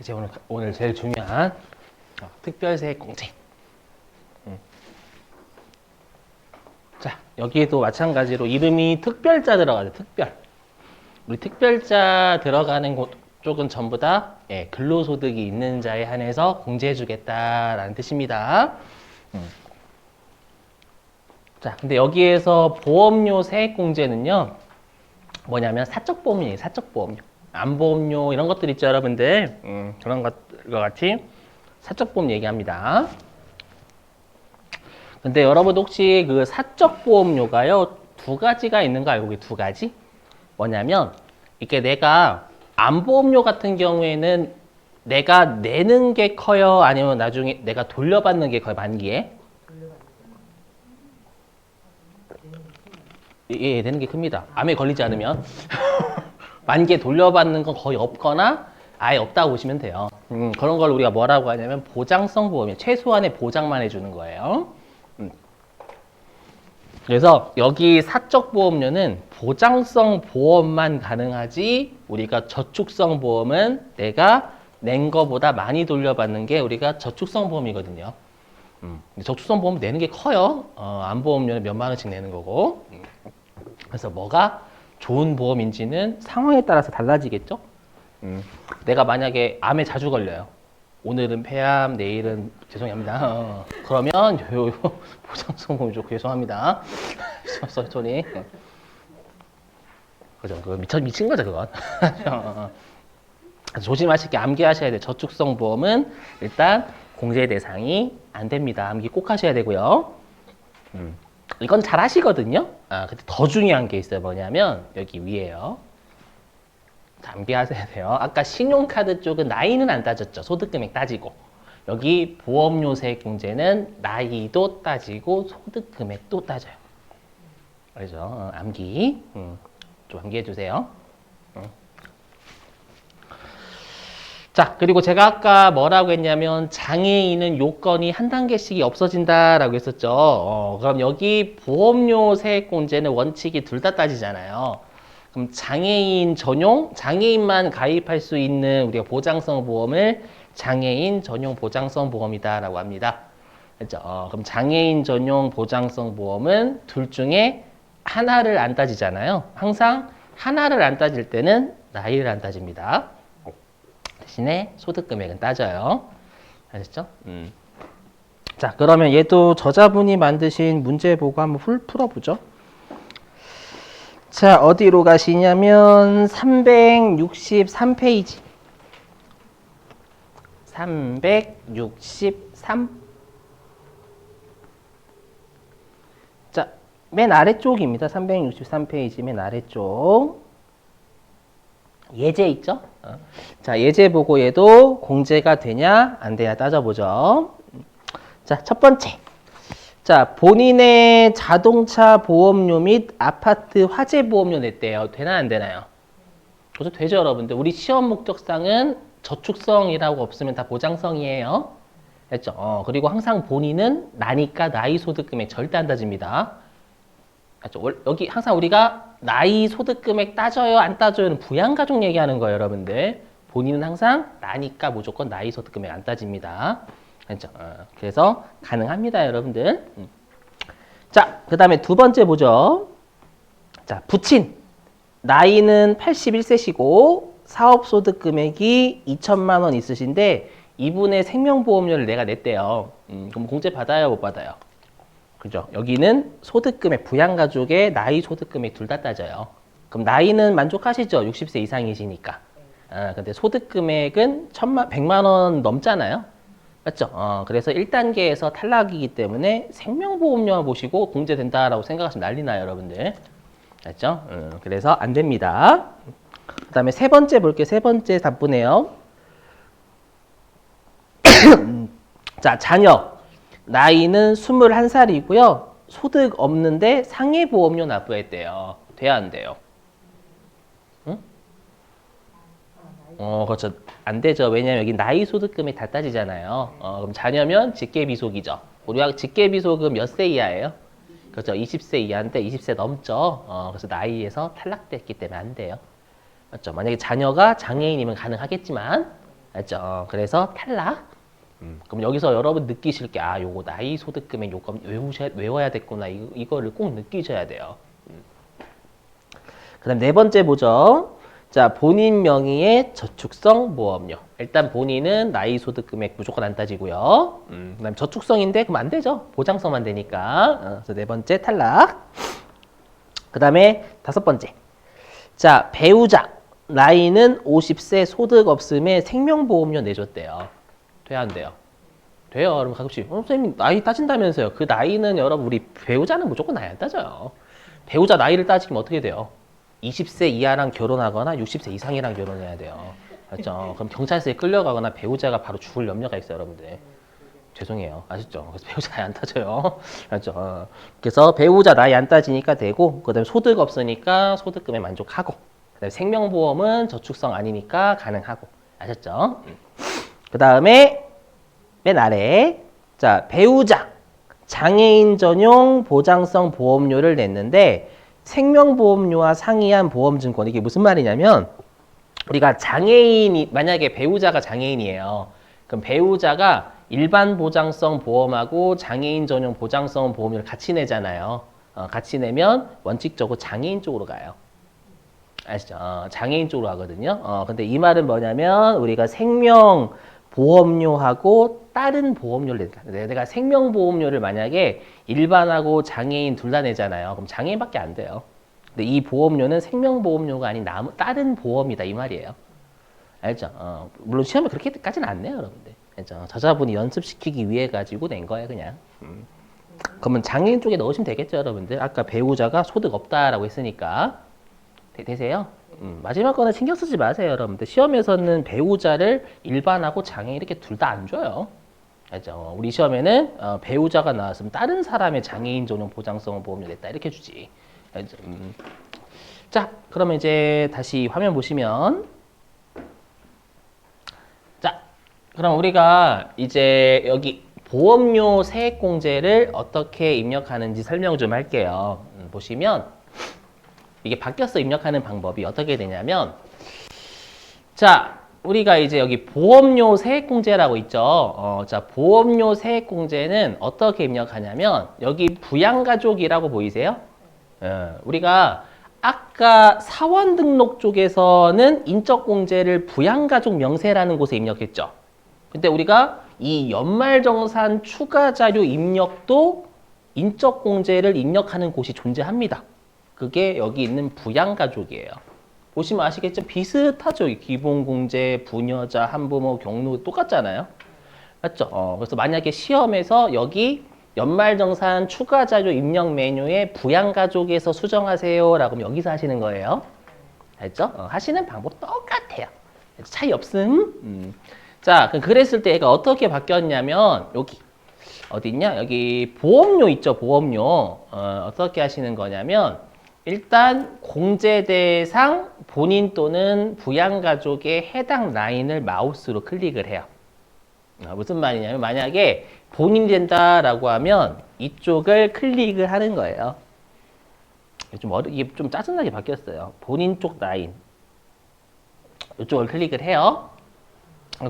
이제 오늘 제일 중요한 특별세액공제. 자, 여기에도 마찬가지로 이름이 특별자 들어가죠. 특별. 우리 특별자 들어가는 쪽은 전부 다 근로소득이 있는 자에 한해서 공제해주겠다라는 뜻입니다. 자, 근데 여기에서 보험료 세액공제는요, 뭐냐면 사적보험료예요. 사적보험료. 안보험료 이런 것들 있죠, 여러분들. 그런 것과 같이 사적보험 얘기합니다. 근데 여러분 혹시 그 사적보험료가요, 두 가지가 있는 거 알고 계세요? 두 가지? 뭐냐면 이게 내가 안보험료 같은 경우에는 내가 내는 게 커요? 아니면 나중에 내가 돌려받는 게 커요? 만기에? 예, 내는 게 큽니다. 암에 걸리지 않으면. 만기에 돌려받는 건 거의 없거나 아예 없다고 보시면 돼요. 그런 걸 우리가 뭐라고 하냐면 보장성 보험이에요. 최소한의 보장만 해주는 거예요. 그래서 여기 사적보험료는 보장성 보험만 가능하지 우리가 저축성 보험은 내가 낸 거보다 많이 돌려받는 게 우리가 저축성 보험이거든요. 저축성 보험 내는 게 커요. 안보험료는 몇만 원씩 내는 거고. 그래서 뭐가 좋은 보험인지는 상황에 따라서 달라지겠죠? 내가 만약에 암에 자주 걸려요. 오늘은 폐암, 내일은 죄송합니다. 그러면 요 보장성 보험이 좋고 죄송합니다. 소리. 그죠? 그 미친 거죠, 그건. 조심하실 게 암기하셔야 돼요. 저축성 보험은 일단 공제 대상이 안 됩니다. 암기 꼭 하셔야 되고요. 이건 잘 하시거든요. 근데 더 중요한 게 있어요. 뭐냐면 여기 위에요. 암기하셔야 돼요. 아까 신용카드 쪽은 나이는 안 따졌죠. 소득금액 따지고. 여기 보험료 세액공제는 나이도 따지고 소득금액도 따져요. 알죠? 암기. 좀 암기해 주세요. 자, 그리고 제가 아까 뭐라고 했냐면 장애인은 요건이 한 단계씩이 없어진다라고 했었죠. 그럼 여기 보험료 세액공제는 원칙이 둘 다 따지잖아요. 그럼 장애인 전용, 장애인만 가입할 수 있는 우리가 보장성 보험을 장애인 전용 보장성 보험이다라고 합니다. 그렇죠? 그럼 장애인 전용 보장성 보험은 둘 중에 하나를 안 따지잖아요. 항상 하나를 안 따질 때는 나이를 안 따집니다. 대신에 소득금액은 따져요. 아셨죠? 자, 그러면 얘도 저자분이 만드신 문제 보고 한번 풀어보죠. 자, 어디로 가시냐면 363페이지. 363. 자, 맨 아래쪽입니다. 363페이지 맨 아래쪽. 예제 있죠? 자, 예제 보고 얘도 공제가 되냐 안 되냐 따져보죠. 자, 첫 번째. 자, 본인의 자동차 보험료 및 아파트 화재 보험료 냈대요. 되나 안 되나요? 그래서 되죠, 여러분들. 우리 시험 목적상은 저축성이라고 없으면 다 보장성이에요. 됐죠? 그리고 항상 본인은 나니까 나이 소득금액 절대 안 따집니다. 여기 항상 우리가 나이 소득금액 따져요, 안 따져요는 부양가족 얘기하는 거예요, 여러분들. 본인은 항상 나니까 무조건 나이 소득금액 안 따집니다. 그렇죠? 그래서 가능합니다, 여러분들. 자, 그 다음에 두 번째 보죠. 자, 부친. 나이는 81세시고 사업소득금액이 2천만 원 있으신데 이분의 생명보험료를 내가 냈대요. 그럼 공제 받아요, 못 받아요? 그죠? 여기는 소득금액, 부양가족의 나이 소득금액 둘 다 따져요. 그럼 나이는 만족하시죠? 60세 이상이시니까. 근데 소득금액은 100만 원 넘잖아요. 맞죠? 그래서 1단계에서 탈락이기 때문에 생명보험료만 보시고 공제된다라고 생각하시면 난리 나요, 여러분들. 맞죠? 그래서 안 됩니다. 그 다음에 세 번째 볼게요. 세 번째 답부네요. 자, 자녀. 나이는 21살이고요. 소득 없는데 상해보험료 납부했대요. 돼야 안 돼요? 응? 그렇죠. 안 되죠. 왜냐면 여기 나이 소득금이 다 따지잖아요. 그럼 자녀면 직계비속이죠. 우리가 직계비속은 몇 세 이하예요? 그렇죠. 20세 이하인데 20세 넘죠. 그래서 나이에서 탈락됐기 때문에 안 돼요. 맞죠? 만약에 자녀가 장애인이면 가능하겠지만 알죠? 그래서 탈락. 그럼 여기서 여러분 느끼실 게, 요거 나이 소득 금액 요건 외워야 됐구나. 이거를 꼭 느끼셔야 돼요. 그 다음 네 번째 보죠. 자, 본인 명의의 저축성 보험료. 일단 본인은 나이 소득 금액 무조건 안 따지고요. 그 다음 저축성인데 그럼 안 되죠. 보장성만 되니까. 그래서 네 번째 탈락. 그 다음에 다섯 번째. 자, 배우자. 나이는 50세 소득 없음에 생명보험료 내줬대요. 돼야 안 돼요? 돼요. 그럼 가끔씩 선생님 나이 따진다면서요. 그 나이는 여러분 우리 배우자는 무조건 나이 안 따져요. 배우자 나이를 따지면 어떻게 돼요? 20세 이하랑 결혼하거나 60세 이상이랑 결혼해야 돼요. 맞죠? 그럼 경찰서에 끌려가거나 배우자가 바로 죽을 염려가 있어요, 여러분들. 죄송해요. 아셨죠? 그래서 배우자 나이 안 따져요. 알죠? 그래서 배우자 나이 안 따지니까 되고, 그 다음에 소득 없으니까 소득금에 만족하고, 그 다음에 생명보험은 저축성 아니니까 가능하고. 아셨죠? 그 다음에 맨 아래. 자, 배우자. 장애인 전용 보장성 보험료를 냈는데, 생명보험료와 상이한 보험증권. 이게 무슨 말이냐면, 우리가 장애인이, 만약에 배우자가 장애인이에요. 그럼 배우자가 일반 보장성 보험하고 장애인 전용 보장성 보험료를 같이 내잖아요. 같이 내면 원칙적으로 장애인 쪽으로 가요. 아시죠? 장애인 쪽으로 가거든요. 근데 이 말은 뭐냐면 우리가 생명 보험료하고 다른 보험료를 내가 생명 보험료를 만약에 일반하고 장애인 둘 다 내잖아요. 그럼 장애인밖에 안 돼요. 근데 이 보험료는 생명 보험료가 아닌 다른 보험이다 이 말이에요. 알죠? 물론 시험에 그렇게까지는 안 내요, 여러분들. 알죠? 저자분이 연습시키기 위해 가지고 낸 거예요, 그냥. 그러면 장애인 쪽에 넣으시면 되겠죠, 여러분들. 아까 배우자가 소득 없다라고 했으니까. 되세요? 마지막 거는 신경 쓰지 마세요, 여러분들. 시험에서는 배우자를 일반하고 장애인 이렇게 둘 다 안 줘요. 알죠? 우리 시험에는 배우자가 나왔으면 다른 사람의 장애인 전용 보장성 보험료 냈다 이렇게 주지. 알죠? 자, 그러면 이제 다시 화면 보시면, 자, 그럼 우리가 이제 여기 보험료 세액공제를 어떻게 입력하는지 설명 좀 할게요. 보시면 이게 바뀌었어. 입력하는 방법이 어떻게 되냐면, 자, 우리가 이제 여기 보험료 세액공제라고 있죠. 자, 보험료 세액공제는 어떻게 입력하냐면 여기 부양가족이라고 보이세요? 우리가 아까 사원 등록 쪽에서는 인적공제를 부양가족 명세라는 곳에 입력했죠. 근데 우리가 이 연말정산 추가자료 입력도 인적공제를 입력하는 곳이 존재합니다. 그게 여기 있는 부양가족이에요. 보시면 아시겠죠? 비슷하죠? 기본공제, 부녀자, 한부모, 경로 똑같잖아요. 맞죠? 그래서 만약에 시험에서 여기 연말정산 추가자료 입력 메뉴에 부양가족에서 수정하세요 라고 하면 여기서 하시는 거예요. 알죠? 하시는 방법 똑같아요. 차이 없음. 자, 그랬을 때 얘가 어떻게 바뀌었냐면 여기 어디 있냐? 여기 보험료 있죠? 보험료. 어떻게 하시는 거냐면 일단 공제 대상 본인 또는 부양가족의 해당 라인을 마우스로 클릭을 해요. 무슨 말이냐면 만약에 본인이 된다라고 하면 이쪽을 클릭을 하는 거예요. 이게 좀 짜증나게 바뀌었어요. 본인 쪽 라인 이쪽을 클릭을 해요.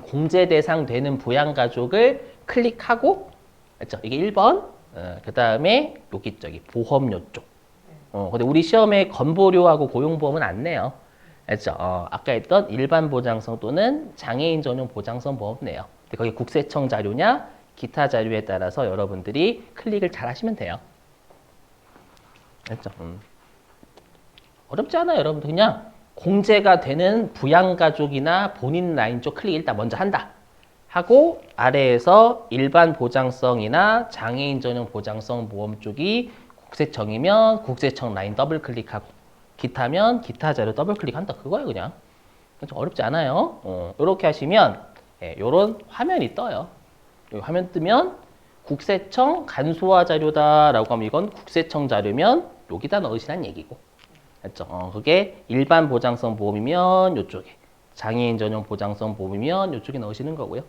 공제 대상 되는 부양가족을 클릭하고, 맞죠? 이게 1번. 그 다음에 여기 저기 보험료 쪽. 근데 우리 시험에 건보료하고 고용보험은 안 내요. 알죠? 아까 했던 일반 보장성 또는 장애인 전용 보장성 보험 내요. 근데 거기 국세청 자료냐, 기타 자료에 따라서 여러분들이 클릭을 잘 하시면 돼요. 알죠? 어렵지 않아요, 여러분들. 그냥 공제가 되는 부양가족이나 본인 라인 쪽 클릭 일단 먼저 한다. 하고 아래에서 일반 보장성이나 장애인 전용 보장성 보험 쪽이 국세청이면 국세청 라인 더블 클릭하고 기타면 기타 자료 더블 클릭한다. 그거예요, 그냥. 좀 어렵지 않아요. 이렇게 하시면 이런 화면이 떠요. 여기 화면 뜨면 국세청 간소화 자료다라고 하면 이건 국세청 자료면 여기다 넣으시란 얘기고. 맞죠? 그게 일반 보장성 보험이면 이쪽에, 장애인 전용 보장성 보험이면 이쪽에 넣으시는 거고요.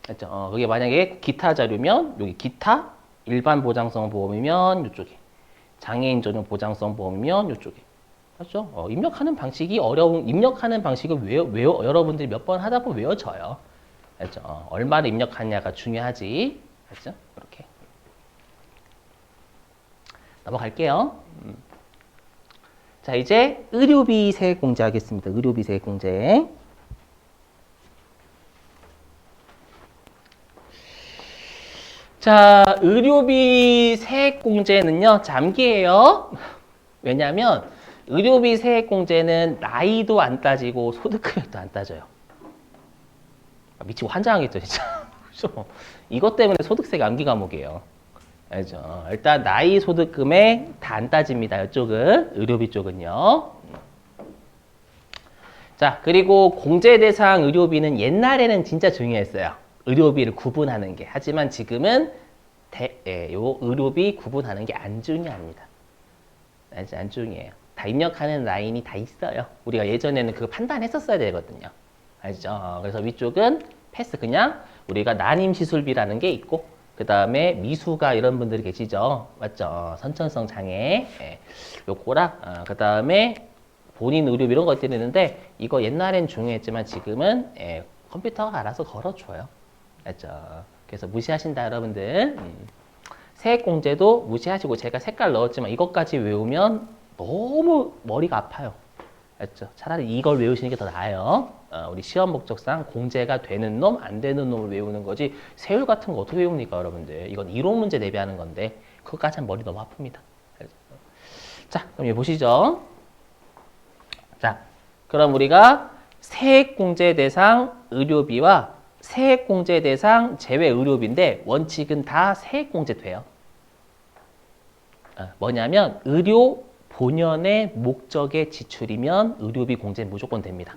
맞죠? 그게 만약에 기타 자료면 여기 기타, 일반 보장성 보험이면 이쪽에, 장애인 전용 보장성 보험이면 이쪽에. 맞죠? 입력하는 방식이 입력하는 방식을 여러분들이 몇 번 하다 보면 외워져요. 알죠? 얼마를 입력하냐가 중요하지. 알죠? 이렇게 넘어갈게요. 자, 이제 의료비 세액 공제 하겠습니다. 의료비 세액 공제. 자, 의료비 세액 공제는요, 잠기예요. 왜냐하면 의료비 세액 공제는 나이도 안 따지고 소득 금액도 안 따져요. 미치고 환장하겠죠, 진짜. 이것 때문에 소득세가 암기 과목이에요. 알죠? 일단 나이, 소득 금액 다 안 따집니다. 이쪽은 의료비 쪽은요. 자, 그리고 공제 대상 의료비는 옛날에는 진짜 중요했어요. 의료비를 구분하는 게. 하지만 지금은 요 의료비 구분하는 게 안 중요합니다. 안 중요해요. 다 입력하는 라인이 다 있어요. 우리가 예전에는 그거 판단했었어야 되거든요. 알죠? 그래서 위쪽은 패스 그냥 우리가 난임시술비라는 게 있고 그 다음에 미수가 이런 분들이 계시죠. 맞죠? 선천성 장애 요거랑 그 다음에 본인 의료비 이런 것들이 있는데 이거 옛날엔 중요했지만 지금은 컴퓨터가 알아서 걸어줘요. 알죠? 그래서 무시하신다 여러분들. 세액공제도 무시하시고 제가 색깔 넣었지만 이것까지 외우면 너무 머리가 아파요. 알죠? 차라리 이걸 외우시는 게 더 나아요. 우리 시험 목적상 공제가 되는 놈, 안 되는 놈을 외우는 거지 세율 같은 거 어떻게 외웁니까 여러분들? 이건 이론 문제 대비하는 건데 그것까지 하면 머리 너무 아픕니다. 알죠? 자, 그럼 여기 보시죠. 자, 그럼 우리가 세액공제 대상 의료비와 세액공제 대상 제외 의료비인데 원칙은 다 세액공제 돼요. 뭐냐면 의료 본연의 목적의 지출이면 의료비 공제 무조건 됩니다.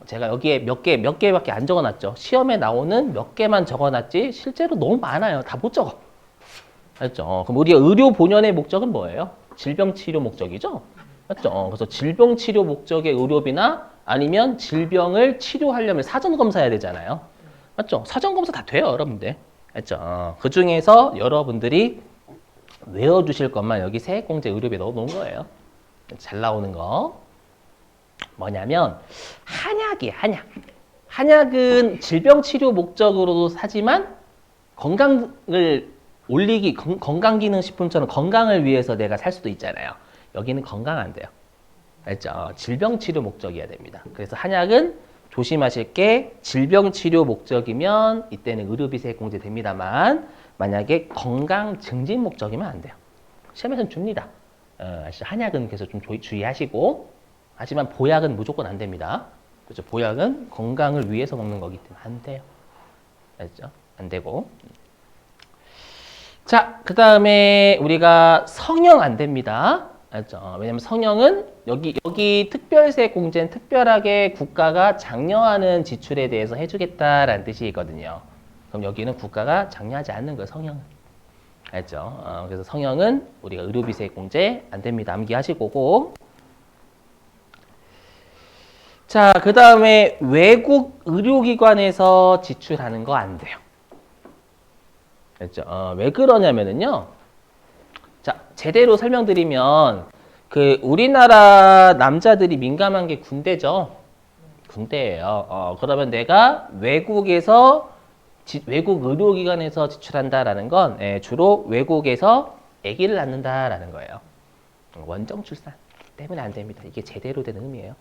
제가 여기에 몇 개밖에 안 적어놨죠. 시험에 나오는 몇 개만 적어놨지 실제로 너무 많아요. 다 못 적어. 알죠? 그럼 우리가 의료 본연의 목적은 뭐예요? 질병치료 목적이죠? 맞죠? 그래서 질병치료 목적의 의료비나 아니면 질병을 치료하려면 사전검사해야 되잖아요. 맞죠? 사전검사 다 돼요, 여러분들. 맞죠? 그 중에서 여러분들이 외워주실 것만 여기 세액공제 의료비에 넣어놓은 거예요. 잘 나오는 거. 뭐냐면, 한약이에요, 한약. 한약은 질병치료 목적으로도 사지만 건강을 올리기, 건강기능식품처럼 건강을 위해서 내가 살 수도 있잖아요. 여기는 건강 안 돼요. 알죠? 질병치료 목적이어야 됩니다. 그래서 한약은 조심하실 게 질병치료 목적이면 이때는 의료비 세액 공제 됩니다만 만약에 건강 증진 목적이면 안 돼요. 시험에서는 줍니다. 한약은 그래서 좀 주의하시고 하지만 보약은 무조건 안 됩니다. 그렇죠? 보약은 건강을 위해서 먹는 거기 때문에 안 돼요. 알죠? 안 되고. 자, 그 다음에 우리가 성형 안 됩니다. 알죠? 왜냐면 성형은 여기 특별세 공제는 특별하게 국가가 장려하는 지출에 대해서 해주겠다라는 뜻이거든요. 그럼 여기는 국가가 장려하지 않는 거예요, 성형은. 알죠? 그래서 성형은 우리가 의료비세 공제 안 됩니다. 암기하시고. 자, 그 다음에 외국 의료기관에서 지출하는 거 안 돼요. 알죠? 왜 그러냐면은요. 자, 제대로 설명드리면 그 우리나라 남자들이 민감한 게 군대죠. 군대예요. 그러면 내가 외국에서 외국 의료기관에서 지출한다라는 건 주로 외국에서 아기를 낳는다라는 거예요. 원정 출산 때문에 안 됩니다. 이게 제대로 된 의미예요.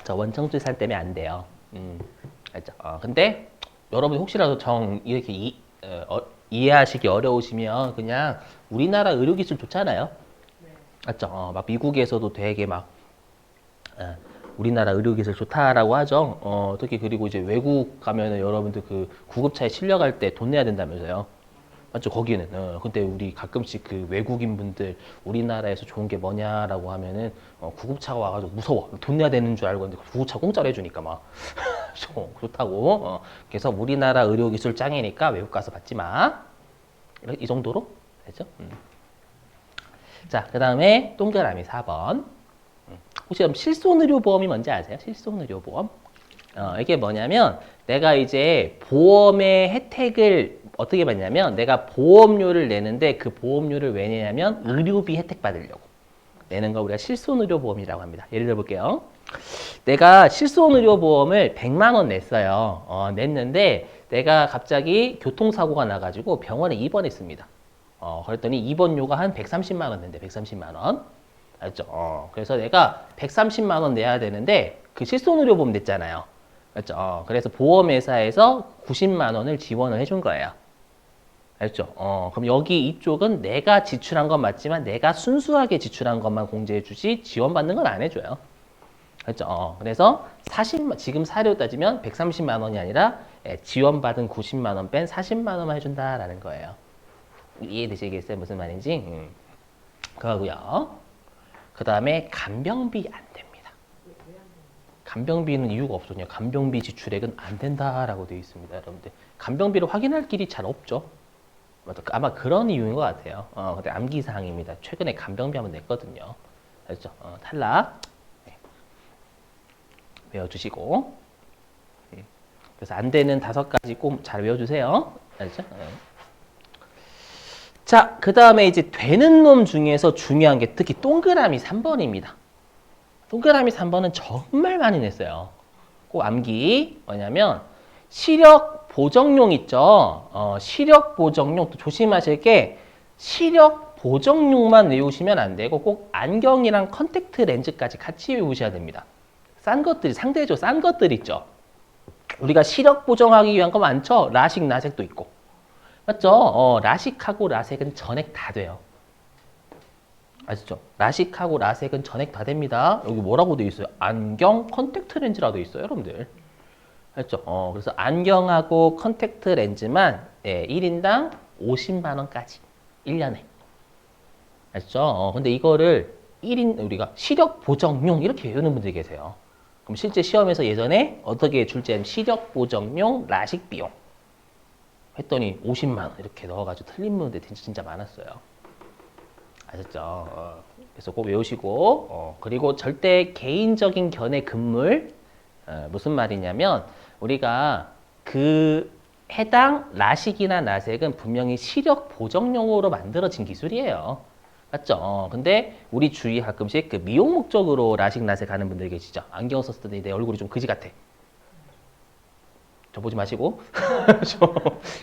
저 원정 출산 때문에 안 돼요. 알죠? 근데 여러분 혹시라도 이렇게 이해하시기 어려우시면 그냥 우리나라 의료기술 좋잖아요. 맞죠? 막 미국에서도 되게 막 우리나라 의료기술 좋다라고 하죠. 특히 그리고 이제 외국 가면은 여러분들 그 구급차에 실려갈 때 돈 내야 된다면서요. 맞죠? 거기는. 근데 우리 가끔씩 그 외국인 분들 우리나라에서 좋은 게 뭐냐라고 하면은 구급차가 와가지고 무서워. 돈 내야 되는 줄 알고 있는데 구급차 공짜로 해주니까 막 좋다고. 그래서 우리나라 의료기술 짱이니까 외국 가서 받지 마. 이 정도로 되죠? 자, 그 다음에 동그라미 4번. 혹시 그럼 실손의료보험이 뭔지 아세요? 실손의료보험? 이게 뭐냐면 내가 이제 보험의 혜택을 어떻게 받냐면 내가 보험료를 내는데 그 보험료를 왜 내냐면 의료비 혜택 받으려고 내는 거 우리가 실손의료보험이라고 합니다. 예를 들어 볼게요. 내가 실손의료보험을 100만 원 냈어요. 냈는데 내가 갑자기 교통사고가 나가지고 병원에 입원했습니다. 그랬더니 입원료가 한 130만 원 낸대. 130만 원. 알죠? 그래서 내가 130만 원 내야 되는데 그 실손의료보험 냈잖아요. 알죠? 그래서 보험회사에서 90만 원을 지원을 해준 거예요. 알죠? 그럼 여기 이쪽은 내가 지출한 건 맞지만 내가 순수하게 지출한 것만 공제해 주지 지원받는 건 안 해줘요. 그렇죠? 그래서 지금 사료 따지면 130만 원이 아니라 지원받은 90만 원 뺀 40만 원만 해준다라는 거예요. 이해되시겠어요? 무슨 말인지? 그거고요. 그 다음에 간병비 안 됩니다. 간병비는 이유가 없거든요. 간병비 지출액은 안 된다라고 되어 있습니다. 여러분들 간병비를 확인할 길이 잘 없죠. 아마 그런 이유인 것 같아요. 근데 암기사항입니다. 최근에 간병비 한번 냈거든요. 알죠? 탈락. 외워주시고. 그래서 안 되는 5가지 꼭 잘 외워주세요. 알죠? 자, 그 다음에 이제 되는 놈 중에서 중요한 게 특히 동그라미 3번입니다. 동그라미 3번은 정말 많이 냈어요. 꼭 암기. 뭐냐면 시력 보정용 있죠? 시력 보정용 또 조심하실 게 시력 보정용만 외우시면 안 되고 꼭 안경이랑 컨택트 렌즈까지 같이 외우셔야 됩니다. 싼 것들이 상대적으로 싼 것들 있죠. 우리가 시력 보정하기 위한 거 많죠. 라식, 라섹도 있고. 맞죠? 라식하고 라섹은 전액 다 돼요. 아시죠? 라식하고 라섹은 전액 다 됩니다. 여기 뭐라고 되어 있어요? 안경, 컨택트 렌즈라고 되어 있어요, 여러분들. 알죠? 그래서 안경하고 컨택트 렌즈만 1인당 50만 원까지 1년에. 알죠? 근데 이거를 1인 우리가 시력 보정용 이렇게 외우는 분들이 계세요. 그럼 실제 시험에서 예전에 어떻게 줄지 않으면 시력 보정용 라식 비용 했더니 50만 원 이렇게 넣어가지고 틀린 분들 진짜 많았어요. 아셨죠? 그래서 꼭 외우시고 그리고 절대 개인적인 견해 금물 무슨 말이냐면 우리가 그 해당 라식이나 라섹은 분명히 시력 보정용으로 만들어진 기술이에요. 맞죠? 근데 우리 주위 가끔씩 그 미용 목적으로 라식, 라섹 하는 분들 계시죠? 안경 썼더니 내 얼굴이 좀 그지 같아. 저 보지 마시고.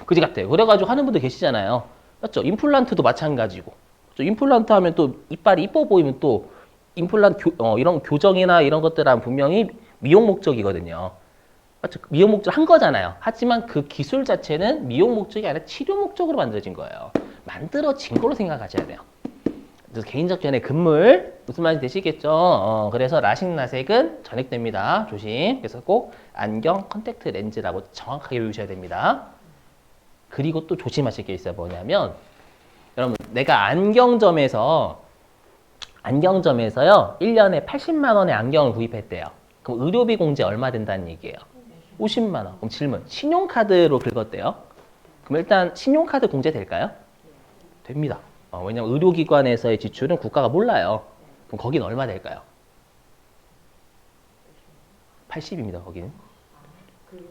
그지 같아. 그래가지고 하는 분들 계시잖아요. 맞죠? 임플란트도 마찬가지고. 임플란트 하면 또 이빨이 이뻐 보이면 또 임플란트 이런 교정이나 이런 것들은 분명히 미용 목적이거든요. 맞죠? 미용 목적 한 거잖아요. 하지만 그 기술 자체는 미용 목적이 아니라 치료 목적으로 만들어진 거예요. 만들어진 걸로 생각하셔야 돼요. 그래서 개인적 견해 금물 무슨 말인지 되시겠죠? 그래서 라식, 라섹은 전액됩니다. 조심. 그래서 꼭 안경, 컨택트 렌즈라고 정확하게 외우셔야 됩니다. 그리고 또 조심하실 게 있어요. 뭐냐면 여러분 내가 안경점에서요 1년에 80만 원의 안경을 구입했대요. 그럼 의료비 공제 얼마 된다는 얘기예요? 50만 원. 그럼 질문. 신용카드로 긁었대요. 그럼 일단 신용카드 공제 될까요? 됩니다. 왜냐면 의료기관에서의 지출은 국가가 몰라요. 그럼 거긴 얼마 될까요? 80입니다. 거기는.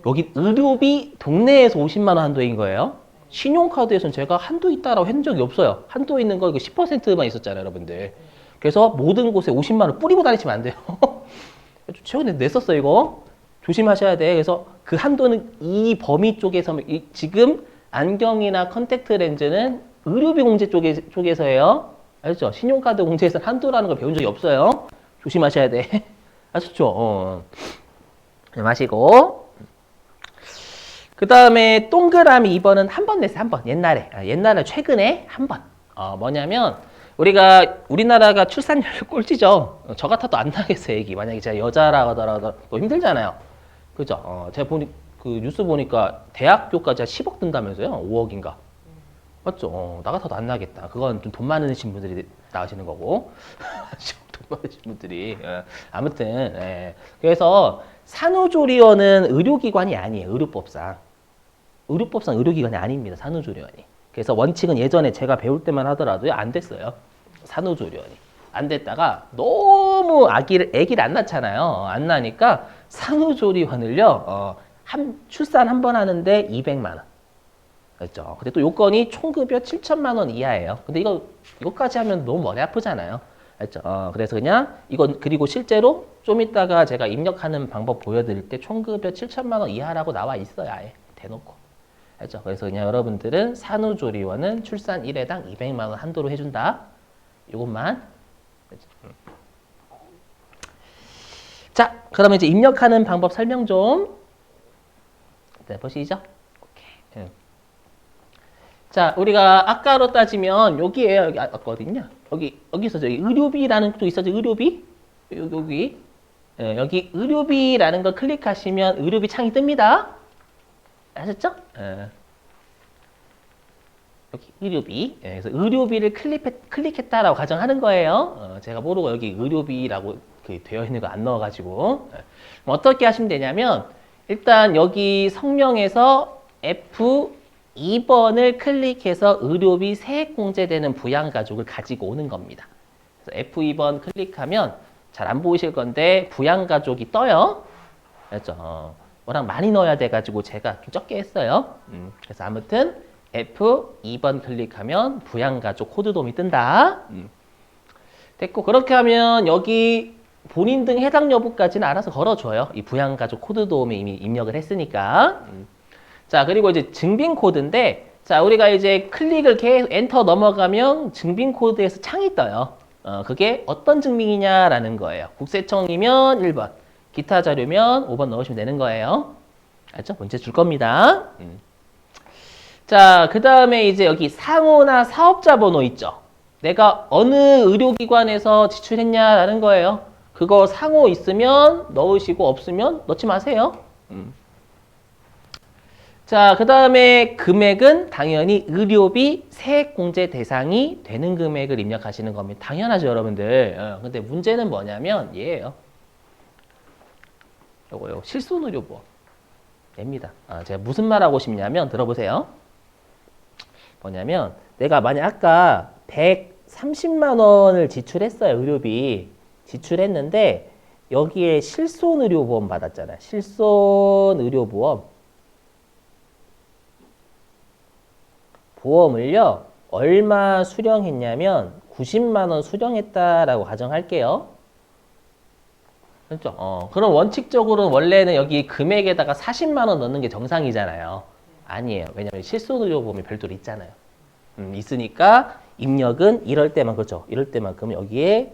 여기 의료비 동네에서 50만 원 한도인 거예요. 신용카드에서는 제가 한도 있다라고 한 적이 없어요. 한도 있는 거 이거 10%만 있었잖아요, 여러분들. 그래서 모든 곳에 50만 원 뿌리고 다니시면 안 돼요. 최근에 냈었어 이거. 조심하셔야 돼. 그래서 그 한도는 이 범위 쪽에서 지금 안경이나 컨택트 렌즈는 의료비 공제 쪽에서예요. 알죠? 신용카드 공제에서 한도라는 걸 배운 적이 없어요. 조심하셔야 돼. 아셨죠? 마시고. 그 다음에 동그라미 2번은 한 번 냈어요. 한 번. 옛날에 최근에 한 번. 뭐냐면 우리나라가 출산율 꼴찌죠. 저 같아도 안 나겠어요, 애기. 만약에 제가 여자라 하더라도 또 힘들잖아요. 그죠? 제가 그 뉴스 보니까 대학교까지 10억 든다면서요? 5억인가? 맞죠? 나 같아도 안 나겠다. 그건 좀 돈 많으신 분들이 나가시는 거고. 돈 많으신 분들이. 아무튼, 그래서 산후조리원은 의료기관이 아니에요. 의료법상 의료기관이 아닙니다. 산후조리원이. 그래서 원칙은 예전에 제가 배울 때만 하더라도요. 안 됐어요. 산후조리원이. 안 됐다가 너무 아기를 안 낳잖아요. 안 나니까 산후조리원을요. 출산 한 번 하는데 200만 원. 그렇죠. 근데 또 요건이 총급여 7천만 원 이하예요. 근데 이거까지 하면 너무 머리 아프잖아요. 알죠? 그래서 그냥 이건 그리고 실제로 좀 이따가 제가 입력하는 방법 보여드릴 때 총급여 7천만 원 이하라고 나와 있어요. 아예 대놓고. 알죠? 그래서 그냥 여러분들은 산후조리원은 출산 1회당 200만 원 한도로 해준다. 이것만. 자, 그러면 이제 입력하는 방법 설명 좀. 네, 보시죠. 오케이. 자, 우리가 아까로 따지면 여기에요. 여기 어딨냐? 여기서 저기 의료비라는 것도 있었죠. 의료비. 여기 의료비라는 걸 클릭하시면 의료비 창이 뜹니다. 아셨죠? 여기 의료비. 그래서 의료비를 클릭했다라고 가정하는 거예요. 제가 모르고 여기 의료비라고 되어 있는 거 안 넣어가지고. 어떻게 하시면 되냐면 일단 여기 성명에서 F2번을 클릭해서 의료비 세액공제되는 부양가족을 가지고 오는 겁니다. 그래서 F2번 클릭하면 잘 안 보이실 건데 부양가족이 떠요. 알죠? 워낙 많이 넣어야 돼가지고 제가 좀 적게 했어요. 그래서 아무튼 F2번 클릭하면 부양가족 코드돔이 뜬다. 됐고 그렇게 하면 여기 본인 등 해당 여부까지는 알아서 걸어줘요. 이 부양가족 코드돔에 이미 입력을 했으니까. 자, 그리고 이제 증빙코드인데, 자, 우리가 이제 클릭을 계속 엔터 넘어가면 증빙코드에서 창이 떠요. 그게 어떤 증빙이냐라는 거예요. 국세청이면 1번, 기타 자료면 5번 넣으시면 되는 거예요. 알죠? 문제 줄 겁니다. 자, 그 다음에 이제 여기 상호나 사업자 번호 있죠? 내가 어느 의료기관에서 지출했냐라는 거예요. 그거 상호 있으면 넣으시고 없으면 넣지 마세요. 자, 그 다음에 금액은 당연히 의료비 세액공제 대상이 되는 금액을 입력하시는 겁니다. 당연하죠, 여러분들. 근데 문제는 뭐냐면 얘예요. 요거 실손의료보험. 얘입니다. 제가 무슨 말 하고 싶냐면 들어보세요. 뭐냐면 내가 만약 아까 130만 원을 지출했어요. 의료비. 지출했는데 여기에 실손의료보험 받았잖아요. 실손의료보험. 보험을요. 얼마 수령했냐면 90만 원 수령했다라고 가정할게요. 그렇죠? 그럼 원칙적으로는 원래는 여기 금액에다가 40만 원 넣는 게 정상이잖아요. 아니에요. 왜냐면 실손의료보험이 별도로 있잖아요. 있으니까 입력은 이럴 때만 그렇죠. 이럴 때만큼 여기에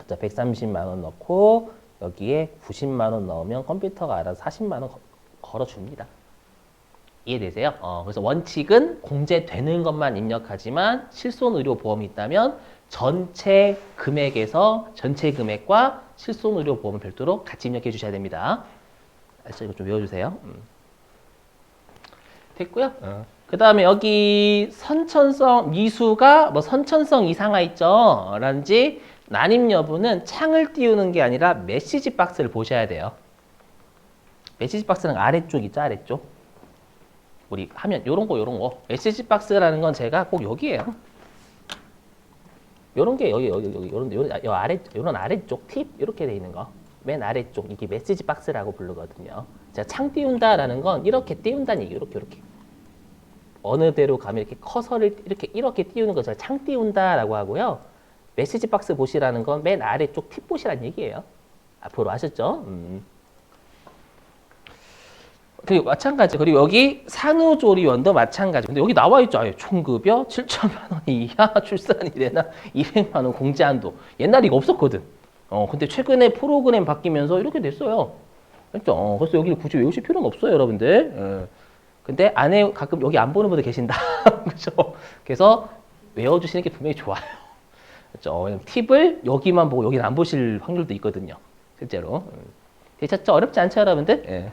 130만 원 넣고 여기에 90만 원 넣으면 컴퓨터가 알아서 40만 원 걸어줍니다. 이해되세요? 그래서 원칙은 공제되는 것만 입력하지만 실손의료보험이 있다면 전체 금액에서 전체 금액과 실손의료보험을 별도로 같이 입력해 주셔야 됩니다. 알죠? 이거 좀 외워주세요. 됐고요. 그 다음에 여기 선천성 미수가 뭐 선천성 이상화 있죠? 라든지 난임 여부는 창을 띄우는 게 아니라 메시지 박스를 보셔야 돼요. 메시지 박스는 아래쪽 있죠? 아래쪽. 우리 하면 요런 거. 메시지 박스라는 건 제가 꼭 여기에요. 요런 게 여기 요런 아래쪽 팁 이렇게 돼 있는 거. 맨 아래쪽 이게 메시지 박스라고 부르거든요. 제가 창 띄운다라는 건 이렇게 띄운다는 얘기 이렇게. 어느 데로 가면 이렇게 커서를 이렇게 띄우는 거 제가 창 띄운다라고 하고요. 메시지 박스 보시라는 건 맨 아래쪽 팁 보시라는 얘기예요. 앞으로 아셨죠? 그리고 마찬가지. 그리고 여기 산후조리원도 마찬가지. 근데 여기 나와 있죠. 총급여 7천만 원 이하 출산일에나 200만 원 공제한도. 옛날에 이거 없었거든. 근데 최근에 프로그램 바뀌면서 이렇게 됐어요. 그렇죠? 그래서 여기를 굳이 외우실 필요는 없어요, 여러분들. 근데 안에 가끔 여기 안 보는 분들 계신다. 그렇죠? 그래서 외워주시는 게 분명히 좋아요. 그렇죠? 팁을 여기만 보고 여기는 안 보실 확률도 있거든요. 실제로. 되셨죠? 어렵지 않죠, 여러분들? 예.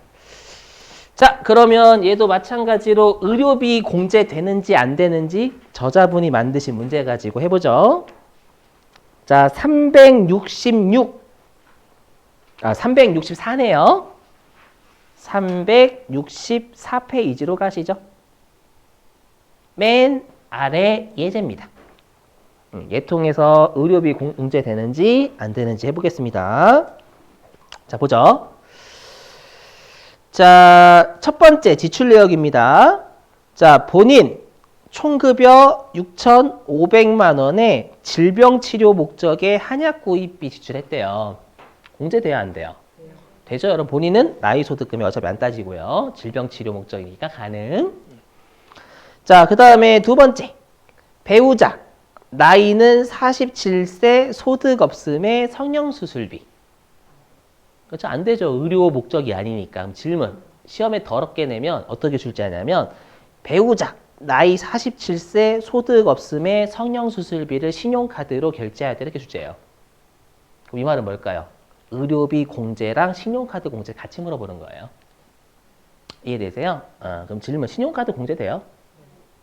자, 그러면 얘도 마찬가지로 의료비 공제되는지 안 되는지 저자분이 만드신 문제 가지고 해보죠. 자, 364네요. 364페이지로 가시죠. 맨 아래 예제입니다. 얘 통해서 의료비 공제되는지 안 되는지 해보겠습니다. 자, 보죠. 자, 첫 번째 지출 내역입니다. 자, 본인 총급여 6,500만 원에 질병치료 목적의 한약 구입비 지출했대요. 공제돼야 안 돼요? 되죠, 여러분? 본인은 나이 소득금이 어차피 안 따지고요. 질병치료 목적이니까 가능. 자, 그 다음에 두 번째. 배우자. 나이는 47세 소득 없음의 성형수술비. 그렇죠? 안 되죠. 의료 목적이 아니니까. 그럼 질문. 시험에 더럽게 내면 어떻게 출제하냐면 배우자. 나이 47세 소득 없음의 성형수술비를 신용카드로 결제해야 돼. 이렇게 출제해요. 그럼 이 말은 뭘까요? 의료비 공제랑 신용카드 공제 같이 물어보는 거예요. 이해되세요? 그럼 질문. 신용카드 공제돼요?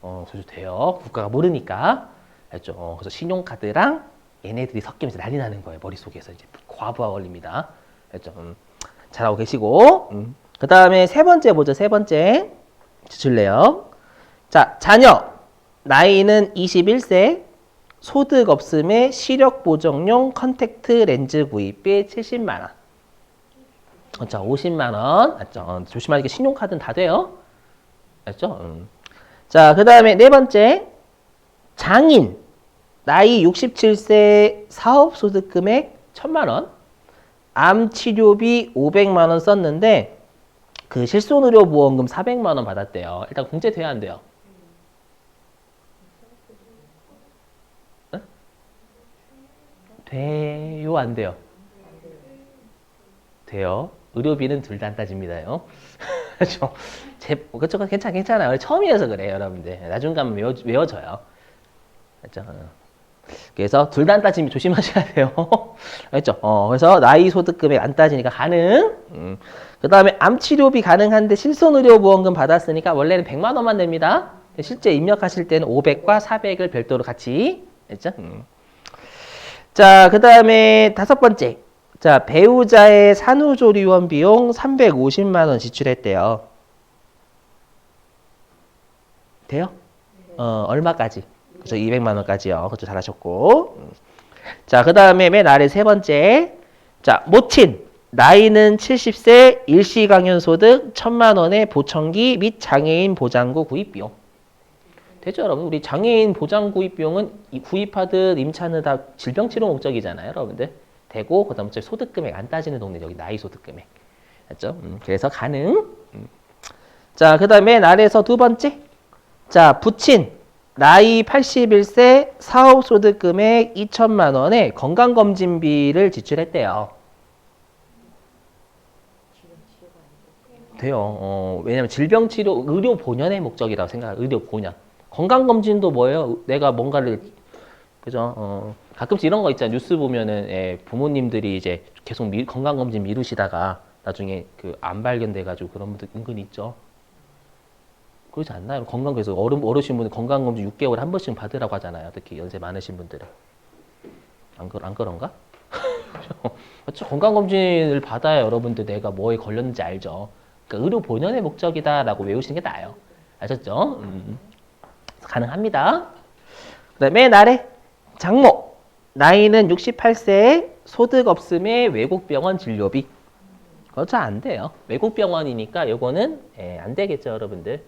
그래서 돼요. 국가가 모르니까. 알죠? 그래서 신용카드랑 얘네들이 섞이면서 난리 나는 거예요. 머릿속에서 이제 과부하 걸립니다. 알죠? 잘하고 계시고. 그 다음에 세 번째 보죠. 세 번째. 지출래요. 자, 자녀. 나이는 21세. 소득 없음의 시력 보정용 컨택트 렌즈 구입비 70만 원. 그렇죠? 50만 원. 맞죠? 조심하게 신용카드는 다 돼요. 알죠? 자, 그 다음에 네 번째. 장인. 나이 67세 사업소득 금액 1,000만 원. 암 치료비 500만 원 썼는데 그 실손의료보험금 400만 원 받았대요. 일단 공제돼야 안 돼요? 돼요, 안 돼요? 돼요. 의료비는 둘 다 안 따집니다요. 그렇죠? 그렇죠? 괜찮아요. 처음이어서 그래요, 여러분들. 나중 가면 외워져요. 그렇죠? 그래서 둘 다 안 따지면 조심하셔야 돼요. 알죠? 그래서 나이 소득 금액 안 따지니까 가능. 그 다음에 암 치료비 가능한데 실손의료보험금 받았으니까 원래는 100만 원만 냅니다. 실제 입력하실 때는 500과 400을 별도로 같이 했죠? 자, 그 다음에 다섯 번째. 자, 배우자의 산후조리원 비용 350만 원 지출했대요. 돼요? 얼마까지? 그죠? 200만 원까지요. 그죠? 잘하셨고. 자, 그 다음에 맨 아래 세 번째. 자, 모친. 나이는 70세, 일시 강연 소득 1,000만 원의 보청기 및 장애인 보장구 구입 비용. 되죠, 여러분? 우리 장애인 보장 구입 비용은 구입하듯 임차는 다 질병치료 목적이잖아요, 여러분들. 되고 그다음에 소득 금액 안 따지는 동네 여기 나이 소득 금액. 맞죠? 그래서 가능. 자, 그다음에 맨 아래에서 두 번째. 자, 부친. 나이 81세 사업 소득 금액 2천만 원의 건강검진비를 지출했대요. 돼요. 왜냐면 질병치료, 의료 본연의 목적이라고 생각해요. 의료 본연. 건강검진도 뭐예요? 내가 뭔가를, 그죠? 가끔씩 이런 거 있잖아요. 뉴스 보면은, 부모님들이 이제 계속 건강검진 미루시다가 나중에 그 안 발견돼가지고 그런 분들 은근히 있죠. 그렇지 않나요? 그래서 어르신분들 건강검진 6개월에 한 번씩 받으라고 하잖아요. 특히 연세 많으신 분들은. 안 그런가? 그렇죠? 건강검진을 받아야 여러분들 내가 뭐에 걸렸는지 알죠. 그러니까 의료 본연의 목적이다라고 외우시는 게 나아요. 아셨죠? 가능합니다. 그다음에 맨 아래 장모. 나이는 68세 소득 없음의 외국 병원 진료비. 그렇죠? 안 돼요. 외국 병원이니까 요거는 안 되겠죠, 여러분들.